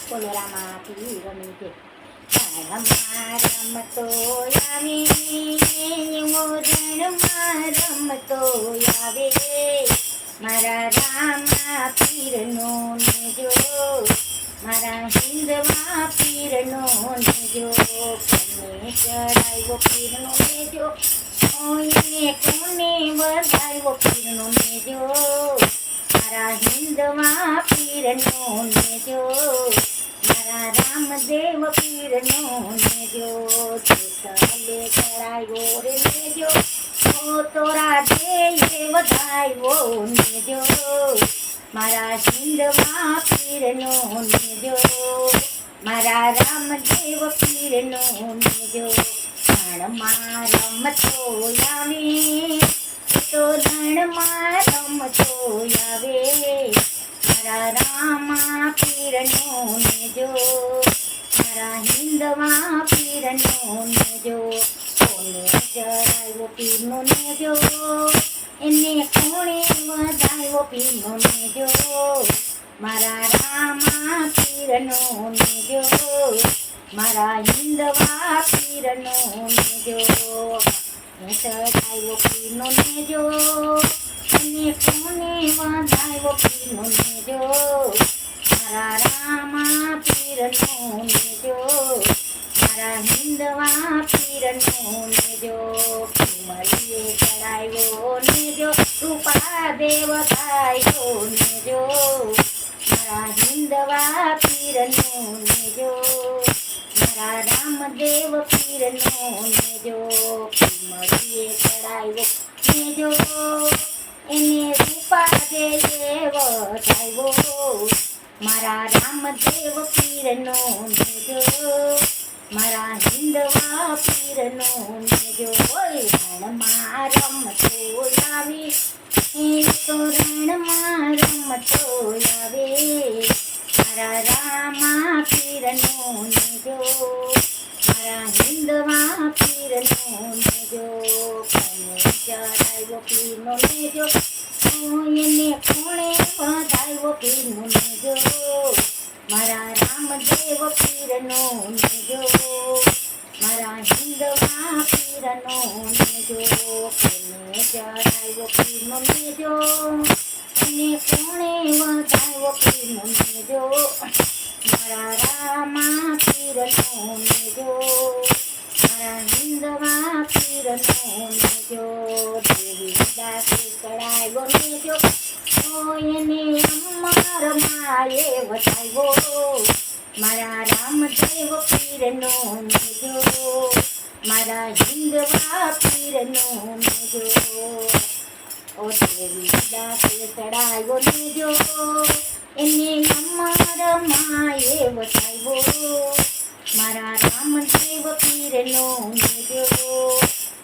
બોલો રામા પીરની જય. રણમાં રમતો આવે રણમાં રમતો આવે મારા રામા પીરનો નેજો મારા હિંદવા પીરનો નેજો કોને ચડાવ્યો પીરનો નેજો કોઈને કોને વધાવ્યો પીરનો નેજો મારા હિંદવા પીરનો નેજો મારા રામદેવ પીરનો નેજો ચાલે ચડાવ્યો રે નેજો ઓ તોરા દેય વધાવ્યો નેજો મારા હિંદવા પીરનો નેજો મારા રામદેવ પીરનો નેજો રણમાં રમતો આવે તો રણમાં રમતો આવે મારા રામા પીરનો નેજો મારા હિંદવા પીરનો નેજો કોને ચડાવ્યો પીરનો નેજો એને કોણે વધાવ્યો પીરનો નેજો મારા રામા પીરનો નેજો મારા હિંદવા પીરનો નેજો ચડાવ્યો પીરનો નેજો એને કોને વધાવ્યો પીરનો નેજો મારા રામા પીરનો નેજો મારા હિંદવા પીરનો નેજો મળીએ ચડાવ્યો નેજો રૂપા દેવ થાયો નેજો મારા હિંદવા પીરનો નેજો મારા રામદેવ પીરનો નેજો મળીએ ચડાવ્યો નેજો એને રૂપા દેવ થાયો મારા રામદેવ પીરનો નેજો મારા હિંદવા પીરનો નેજો રણમાં રમતો આવે તો રણમાં રમતો આવે મારા રામા પીરનો નેજો મારા હિંદવા પીરનો નેજો કોને ચડાવ્યો પીરનો નેજો એને કોણે વધાવ્યો પીરનો નેજો મારા રામદેવ પીરનો નેજો મારા હિંદવા પીરનો નેજો કોને ચડાવ્યો પીરનો નેજો એને કોણે વધાવ્યો પીરનો નેજો મારા રામા પીરનો નેજો મારા હિંદવા પીરનો નેજો દેવી દાસે ચડાવ્યો નેજો એને અમાર માએ વધાવ્યો મારા રામદેવ પીરનો નેજો મારા હિંદવા પીરનો નેજો ઓ દેવી દાસે ચડાવ્યો નેજો એને અમાર માએ વધાવ્યો મારા રામદેવ પીરનો નેજો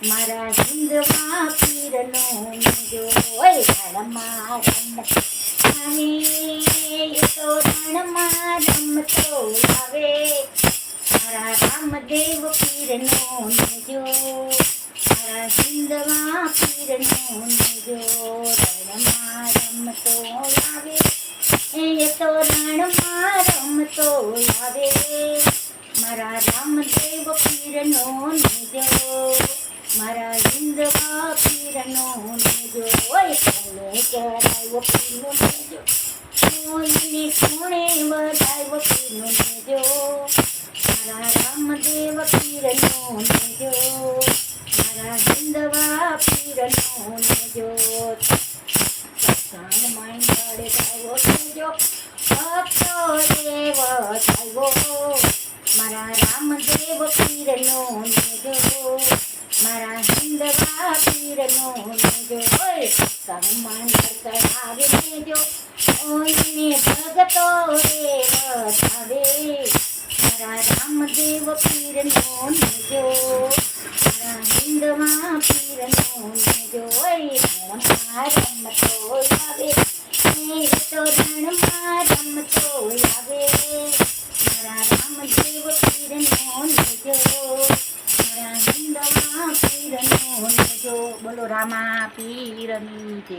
મારા હિંદવા પીરનો નેજો રણમાં રમતો આવે તો રણમાં રમતો આવે મારા રામદેવ પીરનો નેજો મારા હિંદવા પીરનો નેજો રણમાં રમતો આવે એ તો રણમાં રમતો આવે મારા રામદેવ પીરનો નેજો મારા હિંદવા પીરનો નેજો કોને ચડાવ્યો પીરનો નેજો કોઈને કોણે વધાવ્યો પીરનો નેજો મારા રામદેવ પીરનો નેજો મારા હિંદવા પીરનો નેજો મંડળે થયો નેજો ભક્તો દેવ થયો મારા રામદેવ પીરનો નેજો મારા હિંદવા પીરનો નેજો મંડળ ચડાવે નેજો ઓઈને ભગતો રે